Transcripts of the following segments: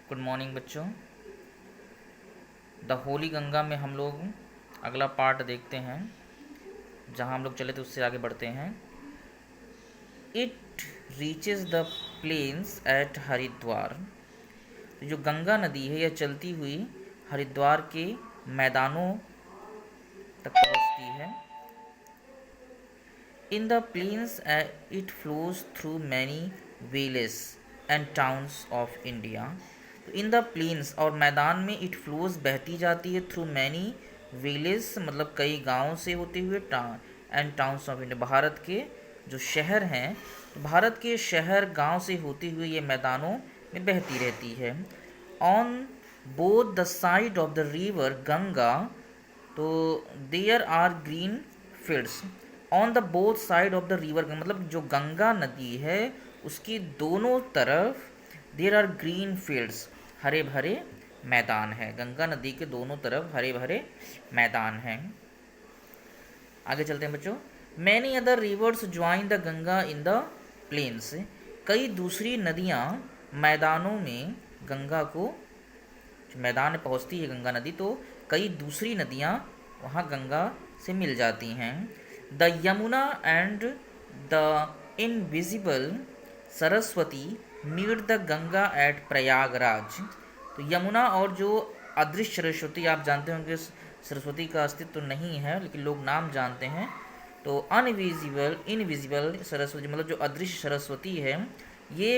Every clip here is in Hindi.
गुड मॉर्निंग बच्चों। द होली गंगा में हम लोग अगला पार्ट देखते हैं। जहाँ हम लोग चले थे उससे आगे बढ़ते हैं। It reaches the plains at Haridwar. तो जो गंगा नदी है यह चलती हुई हरिद्वार के मैदानों तक पहुँचती है। In the plains it flows through many village and towns of India. तो इन द प्लेन्स और मैदान में इट फ्लोज बहती जाती है थ्रू मैनी विलेज मतलब कई गाँव से होते हुए and towns of India Bharat के जो शहर हैं, तो भारत के शहर गांव से होते हुए ये मैदानों में बहती रहती है। On both the side of the river Ganga, तो there are green fields. On the both side of the river मतलब जो गंगा नदी है उसकी दोनों तरफ देयर आर ग्रीन फील्ड्स, हरे भरे मैदान है। गंगा नदी के दोनों तरफ हरे भरे मैदान हैं। आगे चलते हैं बच्चों। Many other rivers join the Ganga in the plains. कई दूसरी नदियाँ मैदानों में गंगा को, मैदान में पहुँचती है गंगा नदी तो कई दूसरी नदियाँ वहाँ गंगा से मिल जाती हैं। The Yamuna and the invisible Saraswati meet the Ganga at Prayagraj. तो यमुना और जो अदृश्य सरस्वती, आप जानते होंगे सरस्वती का अस्तित्व तो नहीं है लेकिन लोग नाम जानते हैं। तो इनविजिबल सरस्वती मतलब जो अदृश्य सरस्वती है ये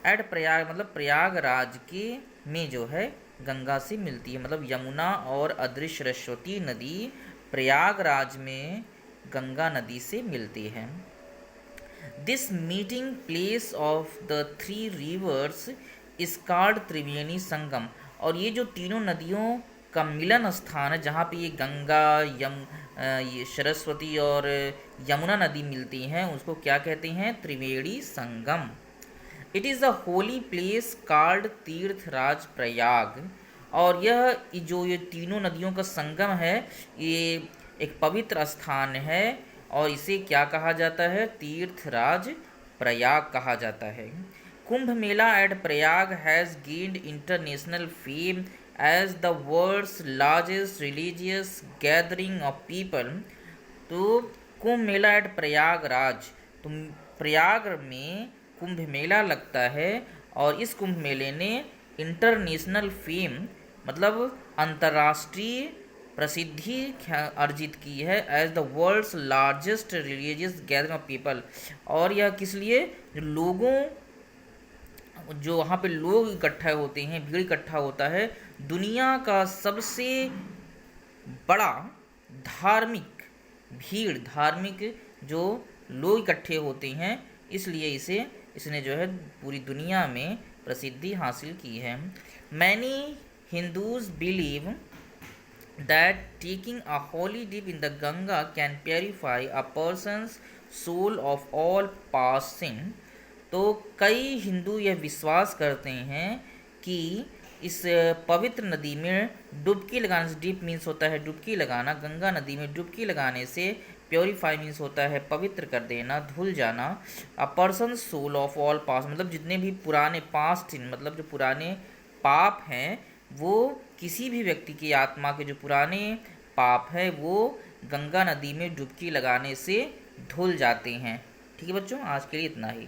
एट प्रयाग मतलब प्रयागराज के में जो है गंगा से मिलती है। मतलब यमुना और अदृश्य सरस्वती नदी प्रयागराज में गंगा नदी से मिलती है। This meeting place of the three rivers is called Triveni Sangam. और ये जो तीनों नदियों का मिलन स्थान है जहाँ पे ये गंगा ये सरस्वती और यमुना नदी मिलती हैं उसको क्या कहते हैं? Triveni Sangam. It is the holy place called Tirthraj Prayag. और यह जो ये तीनों नदियों का संगम है ये एक पवित्र स्थान है और इसे क्या कहा जाता है? तीर्थराज प्रयाग कहा जाता है। Kumbh Mela at Prayag has gained international fame as the world's largest religious gathering of people. तो कुंभ मेला एट प्रयागराज, तो प्रयाग में कुंभ मेला लगता है और इस कुंभ मेले ने इंटरनेशनल फेम मतलब अंतर्राष्ट्रीय प्रसिद्धि अर्जित की है as the world's largest religious gathering of people. और यह किस लिए? जो लोगों, जो वहाँ पे लोग इकट्ठा होते हैं, भीड़ इकट्ठा होता है, दुनिया का सबसे बड़ा धार्मिक भीड़, धार्मिक जो लोग इकट्ठे होते हैं, इसलिए इसने जो है पूरी दुनिया में प्रसिद्धि हासिल की है। Many Hindus believe that taking a holy dip in the Ganga can purify a person's soul of all past sin। तो कई हिंदू यह विश्वास करते हैं कि इस पवित्र नदी में डुबकी लगाने से, डिप मीन्स होता है डुबकी लगाना, गंगा नदी में डुबकी लगाने से प्योरीफाई मीन्स होता है पवित्र कर देना, धुल जाना। A person soul of all past मतलब जितने भी पुराने पास्ट मतलब जो पुराने पाप हैं वो किसी भी व्यक्ति की आत्मा के जो पुराने पाप है वो गंगा नदी में डुबकी लगाने से धुल जाते हैं। ठीक है बच्चों, आज के लिए इतना ही।